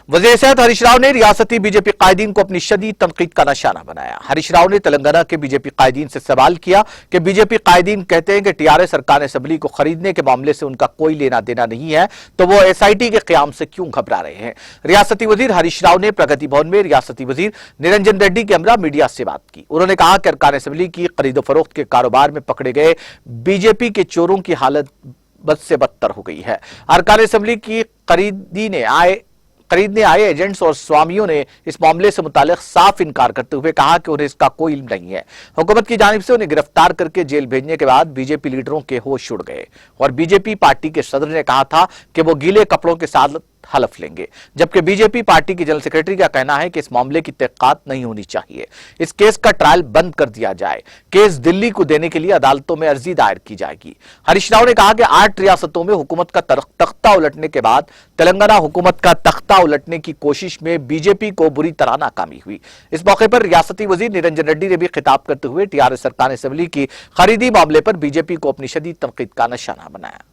वज़ीर सेहत हरीश राव ने रियासती बीजेपी कायदीन को अपनी शदीद तनकीद का निशाना बनाया। हरीश राव ने तेलंगाना के बीजेपी कायदीन से सवाल किया कि बीजेपी कायदीन कहते हैं कि टीआरएस अरकान असेंबली को खरीदने के मामले से उनका कोई लेना देना नहीं है, तो वो एसआईटी के क़याम से क्यों घबरा रहे हैं। रियासती वजीर हरीश राव ने प्रगति भवन में रियासती वजीर निरंजन रेड्डी के हमरा मीडिया से बात की। उन्होंने कहा कि अरकान असेंबली की खरीदो फरोख्त के कारोबार में पकड़े गए बीजेपी के चोरों की हालत बद से बदतर हो गई है। अरकान असेंबली की खरीदने आए एजेंट्स और स्वामियों ने इस मामले से मुतालिक साफ इनकार करते हुए कहा कि उन्हें इसका कोई इल्म नहीं है। हुकूमत की जानिब से उन्हें गिरफ्तार करके जेल भेजने के बाद बीजेपी लीडरों के होश उड़ गए और बीजेपी पार्टी के सदर ने कहा था कि वो गीले कपड़ों के साथ हलफ लेंगे, जबकि बीजेपी पार्टी की जनरल सेक्रेटरी का कहना है कि इस मामले की तहकीकात नहीं होनी चाहिए, इस केस का ट्रायल बंद कर दिया जाए, केस दिल्ली को देने के लिए अदालतों में अर्जी दायर की जाएगी। हरीश राव ने कहा कि 8 रियासतों में हुकूमत का तख्ता उलटने के बाद तेलंगाना हुकूमत का तख्ता उलटने की कोशिश में बीजेपी को बुरी तरह नाकामी हुई। इस मौके पर रियासती वजीर निरंजन रेड्डी ने भी खिताब करते हुए टीआरएस अरकान असेंबली की खरीदी मामले पर बीजेपी को अपनी शदीद तनकीद का निशाना बनाया।